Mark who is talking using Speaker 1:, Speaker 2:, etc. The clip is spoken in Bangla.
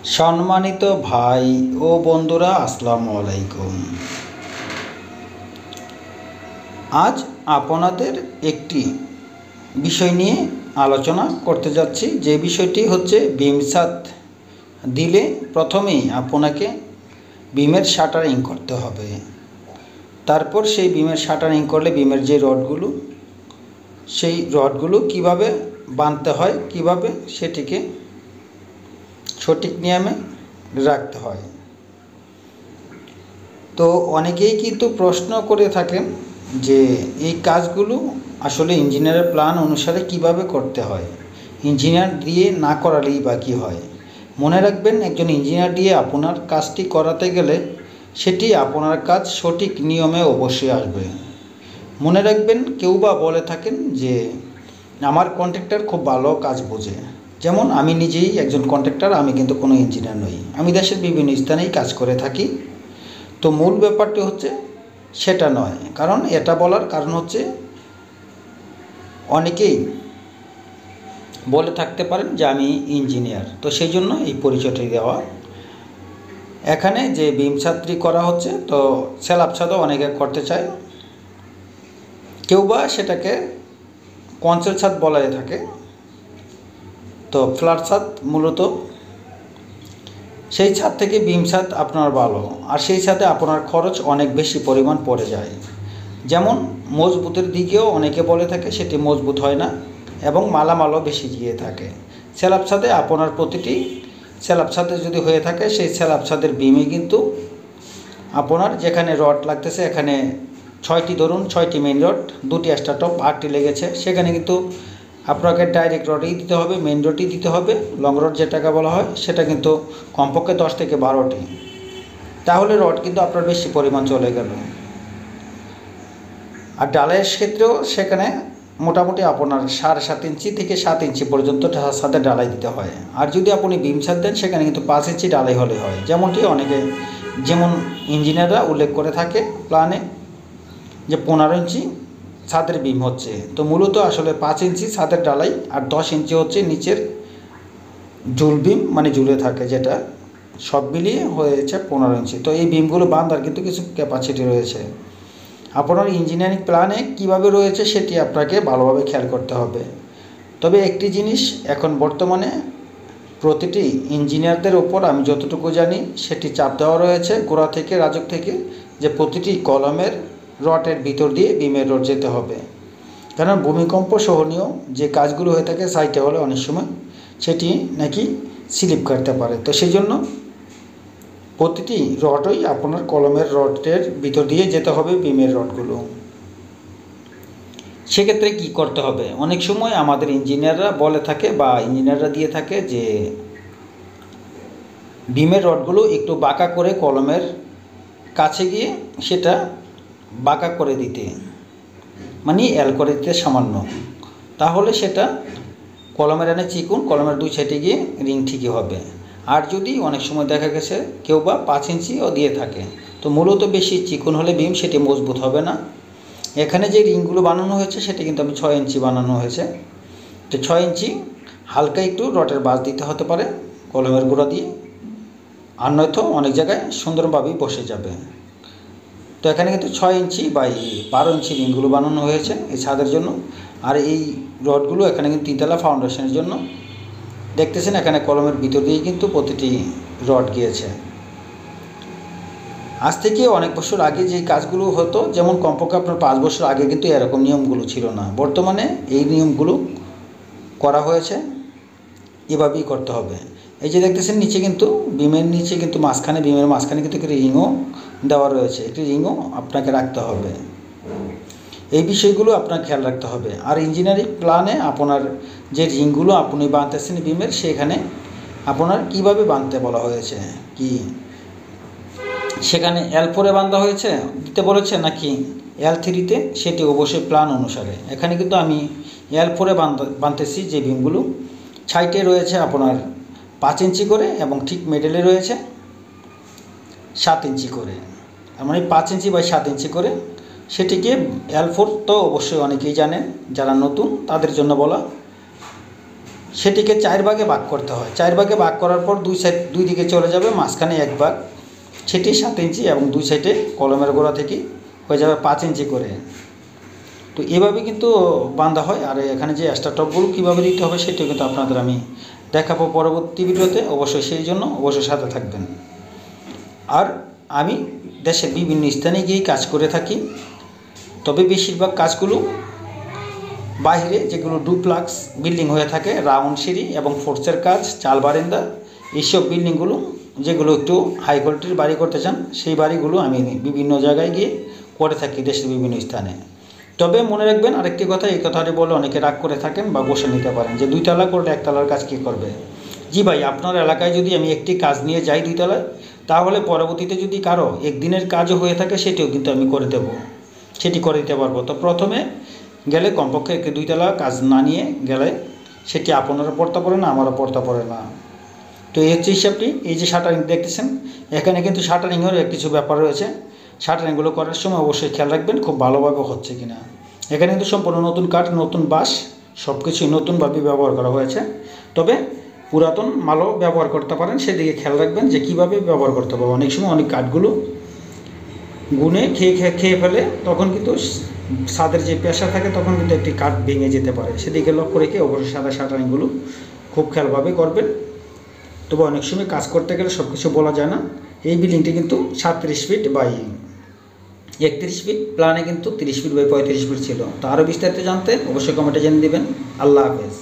Speaker 1: সম্মানিত ভাই ও বন্ধুরা, আসসালামু আলাইকুম। আজ আপনাদের একটি বিষয় নিয়ে আলোচনা করতে যাচ্ছি। যে বিষয়টি হচ্ছে বিম ছাদ দিলে প্রথমেই আপনাকে বিমের শাটারিং করতে হবে। তারপর সেই বিমের শাটারিং করলে বিমের যে রডগুলো, সেই রডগুলো কিভাবে বাঁধতে হয়, কিভাবে সেটিকে সঠিক নিয়মে রাখতে হয়। তো অনেকেই কিন্তু প্রশ্ন করে থাকেন যে এই কাজগুলো আসলে ইঞ্জিনিয়ারের প্ল্যান অনুসারে কিভাবে করতে হয়, ইঞ্জিনিয়ার দিয়ে না করালেই বা কী হয়। মনে রাখবেন, একজন ইঞ্জিনিয়ার দিয়ে আপনার কাজটি করাতে গেলে সেটি আপনার কাজ সঠিক নিয়মে অবশ্যই আসবে। মনে রাখবেন, কেউ বা বলে থাকেন যে আমার কন্ট্রাক্টর খুব ভালো কাজ বোঝে। যেমন আমি নিজেই একজন কন্ট্রাক্টর, আমি কিন্তু কোনো ইঞ্জিনিয়ার নই, আমি দেশের বিভিন্ন স্থানেই কাজ করে থাকি। তো মূল ব্যাপারটি হচ্ছে সেটা নয়, কারণ এটা বলার কারণ হচ্ছে অনেকেই বলে থাকতে পারেন যে আমি ইঞ্জিনিয়ার, তো সেই জন্য এই পরিচয়টি দেওয়া। এখানে যে বিম ছাদটি করা হচ্ছে, তো স্ল্যাব ছাদও অনেকে করতে চায়, কেউ বা সেটাকে কনসেল ছাদ বলা থাকে। তো ফ্ল্যাট ছাদ মূলত সেই ছাদ থেকে বিম ছাদ আপনার ভালো, আর সেই ছাদে আপনার খরচ অনেক বেশি পরিমাণ পড়ে যায়। যেমন মজবুতের দিকেও অনেকে বলে থাকে সেটি মজবুত হয় না, এবং মালামালও বেশি দিয়ে থাকে। স্ল্যাব ছাদে আপনার প্রতিটি স্ল্যাব ছাদে যদি হয়ে থাকে, সেই স্ল্যাব ছাদের বিমে কিন্তু আপনার যেখানে রড লাগতেছে, এখানে 6টি ধরুন 6টি মেইন রড, 2টি এক্সট্রা টপ, 8টি লেগেছে, সেখানে কিন্তু আপনাকে ডাইরেক্ট রডই দিতে হবে, মেইন রডই দিতে হবে। লং রড যেটাকে বলা হয় সেটা কিন্তু কমপক্ষে 10 থেকে 12টি, তাহলে রড কিন্তু আপনার বেশি পরিমাণ চলে গেল। আর ডালাইয়ের ক্ষেত্রেও সেখানে মোটামুটি আপনার 7.5 ইঞ্চি থেকে 7 ইঞ্চি পর্যন্ত সাথে ডালাই দিতে হয়। আর যদি আপনি বিম ছাদ দেন, সেখানে কিন্তু 5 ইঞ্চি ডালাই হলে হয়, যেমনটি যেমন ইঞ্জিনিয়াররা উল্লেখ করে থাকে প্ল্যানে, যে 15 ইঞ্চি ছাদের বিম হচ্ছে। তো মূলত আসলে 5 ইঞ্চি ছাদের ডালাই আর 10 ইঞ্চি হচ্ছে নিচের ঝুল বিম, মানে ঝুলে থাকে, যেটা সব মিলিয়ে হয়েছে 15 ইঞ্চি। তো এই বিমগুলো বাঁধার কিন্তু কিছু ক্যাপাসিটি রয়েছে। আপনার ইঞ্জিনিয়ারিং প্ল্যানে কিভাবে রয়েছে সেটি আপনাকে ভালোভাবে খেয়াল করতে হবে। তবে একটি জিনিস এখন বর্তমানে প্রতিটি ইঞ্জিনিয়ারদের ওপর আমি যতটুকু জানি সেটি চাপ দেওয়া রয়েছে গোড়া থেকে, রাজক থেকে, যে প্রতিটি কলমের রডের ভিতর দিয়ে বিমের রড যেতে হবে। কারণ ভূমিকম্প সহনীয় যে কাজগুলো হয়ে থাকে সাইটে হলে অনেক সময় সেটি নাকি স্লিপ কাটতে পারে। তো সেই জন্য প্রতিটি রডই আপনার কলমের রডের ভিতর দিয়ে যেতে হবে বিমের রডগুলো। সেক্ষেত্রে কি করতে হবে, অনেক সময় আমাদের ইঞ্জিনিয়াররা বলে থাকে বা ইঞ্জিনিয়াররা দিয়ে থাকে যে বিমের রডগুলো একটু বাঁকা করে কলমের কাছে গিয়ে সেটা বাঁকা করে দিতে, মানে এল করে দিতে সামান্য, তাহলে সেটা কলমের এনে চিকুন, কলমের 2 সাইডে গিয়ে রিং ঠিকই হবে। আর যদি অনেক সময় দেখা গেছে কেউ বা 5 ইঞ্চিও দিয়ে থাকে, তো মূলত বেশি চিকুন হলে বিম সেটি মজবুত হবে না। এখানে যে রিংগুলো বানানো হয়েছে সেটি কিন্তু আমি 6 ইঞ্চি বানানো হয়েছে। তো 6 ইঞ্চি হালকা একটু রডের বাঁশ দিতে হতে পারে কলমের গুঁড়া দিয়ে, আর নয়তো অনেক জায়গায় সুন্দরভাবেই বসে যাবে। তো এখানে কিন্তু 6 ইঞ্চি বাই 12 ইঞ্চি রিংগুলো বানানো হয়েছে এই ছাদের জন্য। আর এই রডগুলো এখানে কিন্তু 3তলা ফাউন্ডেশনের জন্য। দেখতেছেন এখানে কলমের ভিতর দিয়ে কিন্তু প্রতিটি রড গিয়েছে। আজ থেকে অনেক বছর আগে যে কাজগুলো হতো, যেমন কমপক্ষে আপনার 5 বছর আগে কিন্তু এরকম নিয়মগুলো ছিল না। বর্তমানে এই নিয়মগুলো করা হয়েছে, এভাবেই করতে হবে। এই যে দেখতেছেন নিচে কিন্তু বিমের নিচে কিন্তু মাঝখানে, বিমের মাঝখানে কিন্তু একটি রিংও দেওয়া রয়েছে, একটি রিংও আপনাকে রাখতে হবে। এই বিষয়গুলো আপনার খেয়াল রাখতে হবে। আর ইঞ্জিনিয়ারিং প্ল্যানে আপনার যে রিংগুলো আপনি বাঁধতেছেন বিমের, সেখানে আপনার কিভাবে বাঁধতে বলা হয়েছে, কি সেখানে L4-এ বাঁধা হয়েছে দিতে বলেছে নাকি L3-তে, সেটি অবশ্যই প্ল্যান অনুসারে। এখানে কিন্তু আমি L4-এ বাঁধতেছি। যে বিমগুলো সাইডে রয়েছে আপনার 5 ইঞ্চি করে, এবং ঠিক মিডলে রয়েছে 7 ইঞ্চি করে, মানে 5 ইঞ্চি বাই 7 ইঞ্চি করে, সেটিকে L4 তো অবশ্যই অনেকেই জানেন, যারা নতুন তাদের জন্য বলা। সেটিকে 4 ভাগে ভাগ করতে হয়। 4 ভাগে ভাগ করার পর দুই দিকে চলে যাবে, মাঝখানে 1 ভাগ, সেটি 7 ইঞ্চি এবং দুই সাইডে কলমের গোড়া থেকে হয়ে যাবে 5 ইঞ্চি করে। তো এভাবে কিন্তু বাঁধা হয়। আর এখানে যে এক্সট্রা টপগুলো কীভাবে দিতে হবে সেটিও কিন্তু আপনাদের আমি দেখাবো পরবর্তী ভিডিওতে, অবশ্যই সেই জন্য অবশ্যই সাথে থাকবেন। আর আমি দেশের বিভিন্ন স্থানে গিয়ে কাজ করে থাকি, তবে বেশিরভাগ কাজগুলো বাইরে যেগুলো ডুপ্লাক্স বিল্ডিং হয়ে থাকে, রাউন্ড সিঁড়ি এবং ফোর্সের কাজ, চাল বারান্দা, এইসব বিল্ডিংগুলো যেগুলো একটু হাই কোয়ালিটির বাড়ি করতে চান সেই বাড়িগুলো আমি বিভিন্ন জায়গায় গিয়ে করে থাকি দেশের বিভিন্ন স্থানে। তবে মনে রাখবেন আরেকটি কথা, এই কথাটি বলে অনেকে রাগ করে থাকেন বা বসে নিতে পারেন যে 2 তলা করলে 1 তলার কাজ কী করবে। জি ভাই, আপনার এলাকায় যদি আমি একটি কাজ নিয়ে যাই 2 তলায়, তাহলে পরবর্তীতে যদি কারো একদিনের কাজও হয়ে থাকে সেটিও কিন্তু আমি করে দেবো, সেটি করে দিতে পারবো। তো প্রথমে গেলে কমপক্ষে একটি 2 তলা কাজ না নিয়ে গেলে সেটি আপনারও পড়তে পারে না, আমারও পড়তে পারে না। তো এই হচ্ছে হিসাবটি। এই যে শাটারিং দেখতেছেন, এখানে কিন্তু শাটারিংয়েরও কিছু ব্যাপার রয়েছে। শাটারিংগুলো করার সময় অবশ্যই খেয়াল রাখবেন খুব ভালোভাবে হচ্ছে কিনা। এখানে কিন্তু সম্পূর্ণ নতুন কাঠ, নতুন বাঁশ, সব কিছুই নতুনভাবে ব্যবহার করা হয়েছে। তবে পুরাতন মালও ব্যবহার করতে পারেন, সেদিকে খেয়াল রাখবেন যে কীভাবে ব্যবহার করতে হবে। অনেক সময় অনেক কাঠগুলো গুনে খেয়ে ফেলে, তখন কিন্তু ছাদের যে পেশা থাকে তখন কিন্তু একটি কাঠ ভেঙে যেতে পারে, সেদিকে লক্ষ্য রেখে অবশ্যই সাদা শাটারিংগুলো খুব খেয়ালভাবে করবেন। তবে অনেক সময় কাজ করতে গেলে সব কিছু বলা যায় না। এই বিল্ডিংটি কিন্তু 37 ফিট বাই 31 ফিট, প্ল্যানে কিন্তু 30 ফিট বাই 35 ফিট ছিল। তো আরও বিস্তারিত জানতে অবশ্যই কমেন্টে জানিয়ে দেবেন। আল্লাহ হাফেজ।